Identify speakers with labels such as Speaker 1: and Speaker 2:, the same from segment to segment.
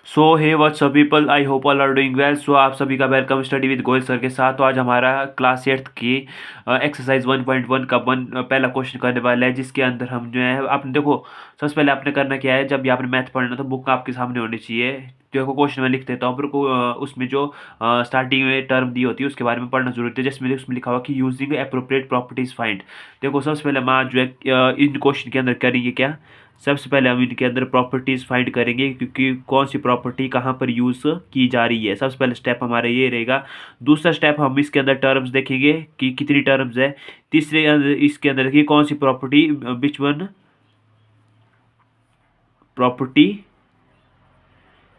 Speaker 1: So hey what's up people, I hope all are doing well. So आप सभी का welcome study with Goyal sir के साथ। तो आज हमारा क्लास 8th की एक्सरसाइज 1.1 का पहला क्वेश्चन करने वाला है, जिसके अंदर हम जो है आपने देखो सबसे पहले आपने करना क्या है, जब भी आपने मैथ पढ़ना तो बुक आपके सामने होनी चाहिए। देखो क्वेश्चन में लिख देता हूँ, फिर उसमें जो स्टार्टिंग में टर्म दी होती है उसके बारे में पढ़ना जरूरत है, जिसमें उसमें लिखा हुआ कि यूजिंग अप्रोप्रिएट प्रॉपर्टीज फाइंड। देखो सबसे पहले हम आज जो है इन क्वेश्चन के अंदर करेंगे क्या, सबसे पहले हम इनके अंदर प्रॉपर्टीज़ फाइंड करेंगे क्योंकि कौन सी प्रॉपर्टी कहाँ पर यूज़ की जा रही है। सबसे पहले स्टेप हमारा ये रहेगा। दूसरा स्टेप हम इसके अंदर टर्म्स देखेंगे कि कितनी टर्म्स है। तीसरे इसके अंदर देखिए कौन सी property, which one property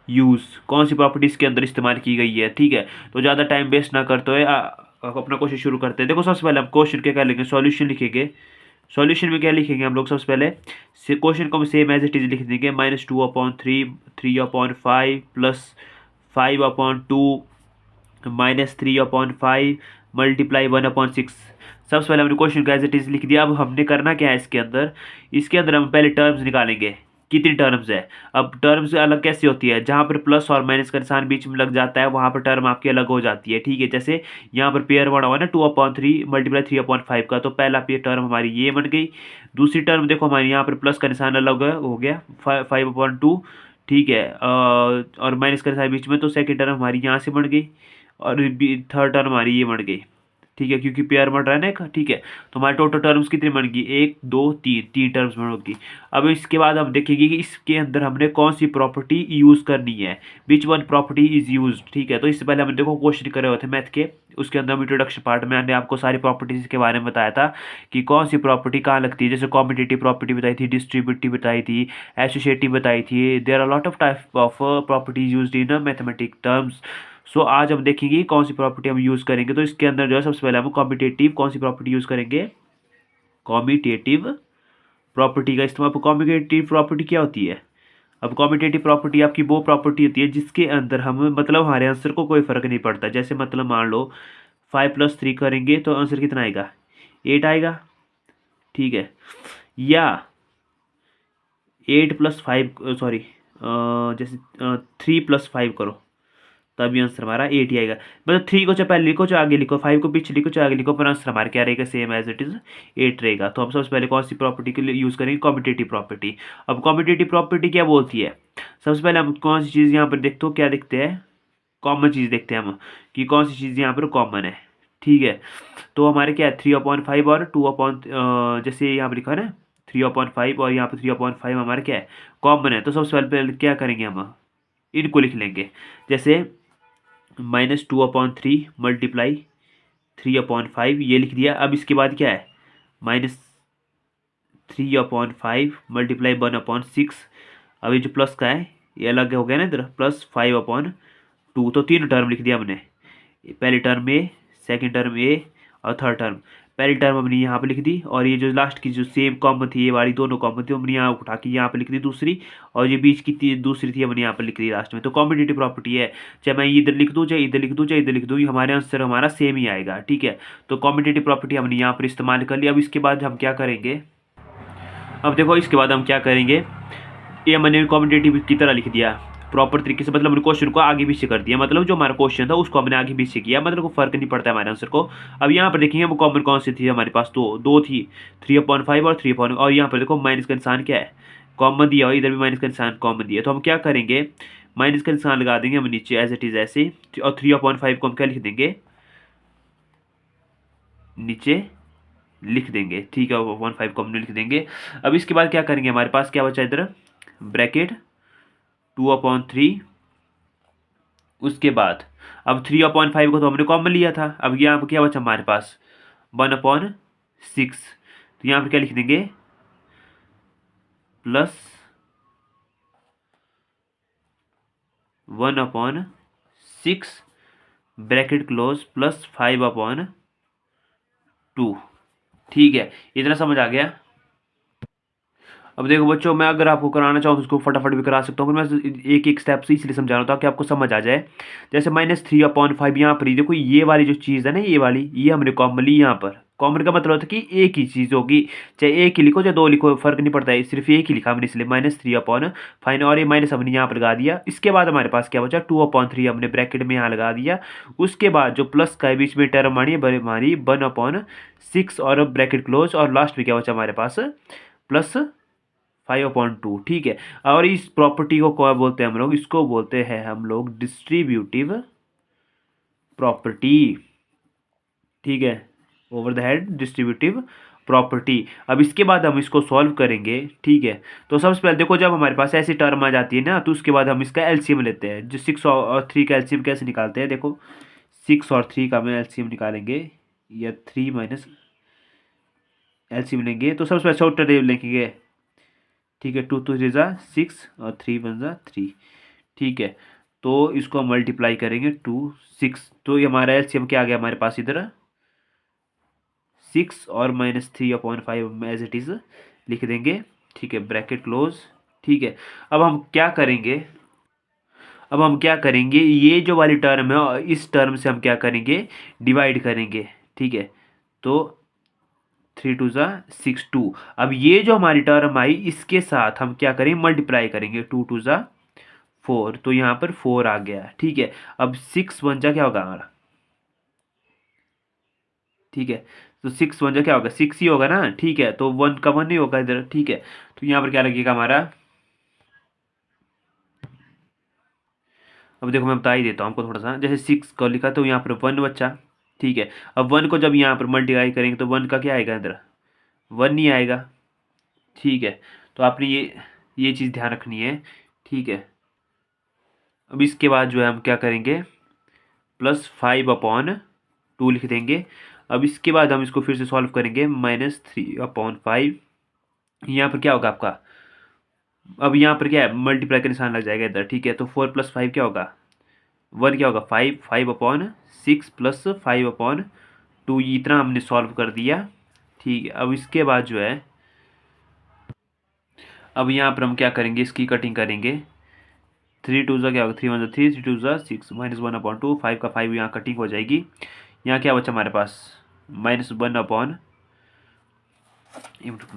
Speaker 1: use, कौन सी प्रॉपर्टी इसके अंदर इस्तेमाल की गई है। ठीक है, तो ज़्यादा टाइम वेस्ट ना करते हुए अपना क्वेश्चन शुरू करते हैं। देखो सबसे पहले हम क्वेश्चन के क्या लिखेंगे, सॉल्यूशन लिखेंगे। सॉल्यूशन में क्या लिखेंगे हम लोग, सबसे पहले क्वेश्चन को हम सेम एज इट इज लिख देंगे, -2/3, 3/5 +5/2 -3/5 मल्टीप्लाई 1/6। सबसे पहले हमने क्वेश्चन का एज इट इज लिख दिया। अब हमने करना क्या है इसके अंदर हम पहले टर्म्स निकालेंगे, कितनी टर्म्स है। अब टर्म्स अलग कैसे होती है, जहाँ पर प्लस और माइनस का निशान बीच में लग जाता है वहाँ पर टर्म आपकी अलग हो जाती है। ठीक है, जैसे यहाँ पर पेयर बना हुआ है ना 2/3 मल्टीप्लाई 3/5 का, तो पहला पेयर टर्म हमारी ये बन गई। दूसरी टर्म देखो हमारी यहाँ पर प्लस का निशान अलग हो गया 5/2। ठीक है, और माइनस का निशान बीच में, तो सेकेंड टर्म हमारी यहाँ से बन गई और थर्ड टर्म हमारी ये बन गई। ठीक है, क्योंकि पेयर बन रहा है ना एक। ठीक है, तो हमारे टोटल टर्म्स कितनी बन गई, 1 2 3, तीन टर्म्स बनोगी। अब इसके बाद हम देखेंगे कि इसके अंदर हमने कौन सी प्रॉपर्टी यूज़ करनी है, विच वन प्रॉपर्टी इज यूज। ठीक है, तो इससे पहले हमने देखो क्वेश्चन करे हुए थे मैथ के, उसके अंदर इंट्रोडक्शन पार्ट में मैंने आपको सारी प्रॉपर्टीज के बारे में बताया था कि कौन सी प्रॉपर्टी कहाँ लगती है। जैसे कॉम्पिटिटिव प्रॉपर्टी बताई थी, डिस्ट्रीब्यूटिव बताई थी, एसोसिएटिव बताई थी। There are lot of type of properties used in mathematic terms. So आज हम देखेंगे कि कौन सी प्रॉपर्टी हम यूज़ करेंगे। तो इसके अंदर जो है सबसे पहले हम कॉम्पिटेटिव कौन सी प्रॉपर्टी यूज़ करेंगे, कॉम्पिटेटिव प्रॉपर्टी का इस्तेमाल। कॉम्पिटेटिव प्रॉपर्टी क्या होती है, अब कॉम्पिटेटिव प्रॉपर्टी आपकी वो प्रॉपर्टी होती है जिसके अंदर हम मतलब हमारे आंसर को कोई फर्क नहीं पड़ता। जैसे मतलब मान लो 5+3 करेंगे तो आंसर कितना आएगा, 8 आएगा। ठीक है, या 8+5 सॉरी, जैसे 3+5 करो तभी आंसर हमारा 8 ही आएगा। मतलब 3 को चाहे पहले लिखो चाहे आगे लिखो, 5 को पीछे लिखो चाहे आगे लिखो, पर आंसर हमारा क्या रहेगा, सेम एज इट इज 8 रहेगा। तो हम सबसे पहले कौन सी प्रॉपर्टी के लिए यूज़ करेंगे, कॉम्पिटेटिव प्रॉपर्टी। अब कॉम्पिटेटिव प्रॉपर्टी क्या बोलती है, सबसे पहले हम कौन सी चीज़ यहाँ पर देखते हो, क्या देखते हैं, कॉमन चीज़ देखते हैं हम कि कौन सी चीज़ यहाँ पर कॉमन है। ठीक है, तो हमारे क्या है 3/5 और 2 जैसे यहाँ पर लिखा है ना 3/5 और यहाँ पर 3/5 हमारे क्या है कॉमन है। तो सबसे पहले क्या करेंगे हम इनको लिख लेंगे, जैसे -2/3 मल्टीप्लाई 3/5 ये लिख दिया। अब इसके बाद क्या है -3/5 मल्टीप्लाई 1/6। अब ये जो प्लस का है ये अलग हो गया ना इधर, +5/2। तो तीन टर्म लिख दिया हमने, पहली टर्म ए, सेकेंड टर्म ए और थर्ड टर्म। पहली टर्म हमने यहाँ पे लिख दी, और ये जो लास्ट की जो सेम कॉमन थी, ये वाली दोनों कॉमन थी, हमने यहाँ उठा के यहाँ पे लिख दी दूसरी, और ये बीच की दूसरी थी हमने यहाँ पे लिख दी लास्ट में। तो कॉम्पिटिटिव प्रॉपर्टी है, चाहे मैं इधर लिख दूँ चाहे इधर लिख दूँ चाहे इधर लिख दूँ, ये हमारे आंसर हमारा सेम ही आएगा। ठीक है, तो कॉम्पिटिटिव प्रॉपर्टी हमने यहाँ पर इस्तेमाल कर लिया। अब इसके बाद हम क्या करेंगे, अब देखो इसके बाद हम क्या करेंगे, ये मैंने कॉम्पिटेटिव की तरह लिख दिया प्रॉपर तरीके से, मतलब हमने क्वेश्चन को आगे पीछे कर दिया, मतलब जो हमारा क्वेश्चन था उसको हमने आगे पीछे किया, मतलब कोई फर्क नहीं पड़ता है हमारे आंसर को। अब यहाँ पर देखेंगे वो कॉमन कौन सी थी हमारे पास, तो दो थी 3/5 और 3, और यहाँ पर देखो माइनस का निशान क्या है कॉमन दिया, और इधर भी माइनस का निशान कॉमन दिया। तो हम क्या करेंगे, माइनस का निशान लगा देंगे हम नीचे एज इट इज ऐसे, और 3/5 को हम क्या लिख देंगे, नीचे लिख देंगे। ठीक है, 1/5 को हमने लिख देंगे। अब इसके बाद क्या करेंगे, हमारे पास क्या बचा इधर ब्रैकेट 2/3, उसके बाद अब 3/5 को तो हमने कॉमन लिया था। अब यहाँ पर क्या बचा हमारे पास 1/6, तो यहाँ पर क्या लिख देंगे +1/6 ब्रैकेट क्लोज +5/2। ठीक है, इतना समझ आ गया। अब देखो बच्चों, मैं अगर आपको कराना चाहूँ तो उसको फटाफट भी करा सकता हूँ, फिर मैं एक एक स्टेप से इसलिए समझा रहा हूँ ताकि आपको समझ आ जाए। जैसे -3/5 यहाँ पर ही देखो, ये वाली जो चीज़ है ना, ये वाली ये हमने कॉमन ली यहाँ पर, कॉमन का मतलब होता है कि एक ही चीज़ होगी, चाहे एक ही लिखो चाहे दो लिखो, फर्क नहीं पड़ता है, सिर्फ एक ही लिखा हमने इसलिए -3/फाइन, और ये माइनस हमने यहाँ पर लगा दिया। इसके बाद हमारे पास क्या बचा, 2/3 हमने ब्रैकेट में यहाँ लगा दिया। उसके बाद जो प्लस का है बीच में टर्म हमारी 1/6 और ब्रैकेट क्लोज, और लास्ट में क्या बचा हमारे पास +5/2, ठीक है। और इस प्रॉपर्टी को क्या बोलते हैं हम लोग, इसको बोलते हैं हम लोग डिस्ट्रीब्यूटिव प्रॉपर्टी, ठीक है, over the head distributive property. अब इसके बाद हम इसको सॉल्व करेंगे, ठीक है। तो सबसे पहले देखो, जब हमारे पास ऐसी टर्म आ जाती है ना, तो उसके बाद हम इसका एलसीएम लेते हैं। जो 6 और 3 का एलसीएम कैसे निकालते हैं, देखो 6 और 3 का हम एलसीएम निकालेंगे, या 3 माइनस एलसीएम लेंगे, तो सबसे पहले शॉर्ट डेरिवेटिव लेंगे, ठीक है। 2 2 3 ज़ा 6 और 3 1 ज़ा 3, ठीक है। तो इसको हम मल्टीप्लाई करेंगे 2 6, तो ये हमारा एलसीएम क्या आ गया हमारे पास इधर 6 और -3/5 एज इट इज़ लिख देंगे, ठीक है, ब्रैकेट क्लोज, ठीक है। अब हम क्या करेंगे, ये जो वाली टर्म है इस टर्म से हम क्या करेंगे, डिवाइड करेंगे, ठीक है। तो 3 2 ज़ा 6 2, अब ये जो हमारी टर्म आई इसके साथ हम क्या करेंगे, मल्टीप्लाई करेंगे, 2 2 ज़ा 4, तो यहाँ पर 4 आ गया, ठीक है। अब 6 1 जा क्या होगा हमारा, ठीक है। तो 6 1 जा क्या होगा, 6 ही होगा ना, ठीक है। तो 1 का 1 नहीं होगा इधर, ठीक है। तो यहाँ पर क्या लगेगा हमारा, अब देखो मैं बता ही देता हूँ आपको थोड़ा सा, जैसे 6 को लिखा तो यहाँ पर 1 बच्चा, ठीक है। अब 1 को जब यहाँ पर मल्टीप्लाई करेंगे तो 1 का क्या आएगा इधर, 1 नहीं आएगा, ठीक है। तो आपने ये चीज़ ध्यान रखनी है, ठीक है। अब इसके बाद जो है हम क्या करेंगे, +5/2 लिख देंगे। अब इसके बाद हम इसको फिर से सॉल्व करेंगे, -3/5, यहाँ पर क्या होगा आपका, अब यहाँ पर क्या है, मल्टीप्लाई का निशान लग जाएगा इधर, ठीक है। तो 4 + 5 क्या होगा, 1 क्या होगा, 5 5/6 + 5/2, इतना हमने सॉल्व कर दिया, ठीक है। अब इसके बाद जो है, अब यहाँ पर हम क्या करेंगे, इसकी कटिंग करेंगे, 3 2 ज़ा क्या होगा, 3 1 ज़ा 3, 3 2 ज़ा 6, -1/2, 5 का 5 यहाँ कटिंग हो जाएगी। यहाँ क्या बचा हमारे पास, -1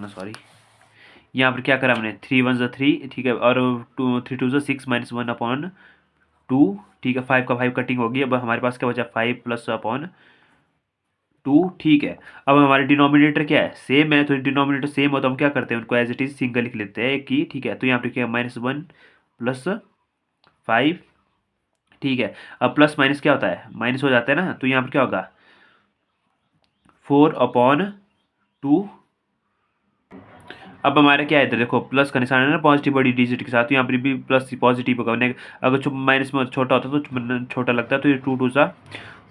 Speaker 1: सॉरी, यहाँ पर क्या करा हमने, 3 1 ज़ा 3, ठीक है, और 3 2 ज़ा 6 -1/2, ठीक है। 5 का 5 कटिंग होगी। अब हमारे पास क्या बचा, 5 +/2, ठीक है। अब हमारे डिनोमिनेटर क्या है, सेम है, तो डिनोमिनेटर सेम हो तो हम क्या करते हैं, उनको एज इट इज सिंगल लिख लेते हैं एक ही, ठीक है। तो यहाँ पर क्या, -1 +5, ठीक है। अब प्लस माइनस क्या होता है, माइनस हो जाता है ना, तो यहाँ पर क्या होगा, 4/2। अब हमारा क्या है इधर देखो, प्लस का निशान है ना पॉजिटिव बड़ी डिजिट के साथ, तो यहाँ पर भी प्लस पॉजिटिव होगा, अगर माइनस में छोटा होता तो छोटा लगता है, तो ये 2 2 सा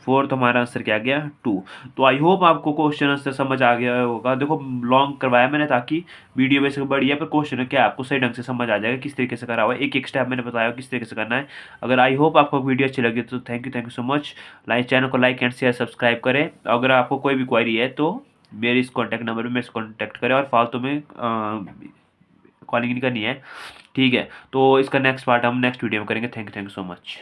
Speaker 1: 4, तो हमारा आंसर क्या आ गया, 2। तो आई होप आपको क्वेश्चन आंसर समझ आ गया होगा। देखो लॉन्ग करवाया मैंने ताकि वीडियो वैसे बड़ी है, पर क्वेश्चन क्या आपको सही ढंग से समझ आ जाएगा किस तरीके से करा हुआ है, एक एक स्टेप मैंने बताया किस तरीके से करना है। अगर आई होप आपको वीडियो अच्छी लगी तो thank you so much. Channel को लाइक एंड शेयर सब्सक्राइब करें। अगर आपको कोई भी क्वेरी है तो मेरे इस कॉन्टैक्ट नंबर पर मेरे से कॉन्टैक्ट करें, और फालतू में कॉलिंग नहीं करनी है, ठीक है। तो इसका नेक्स्ट पार्ट हम नेक्स्ट वीडियो में करेंगे। Thank you so much.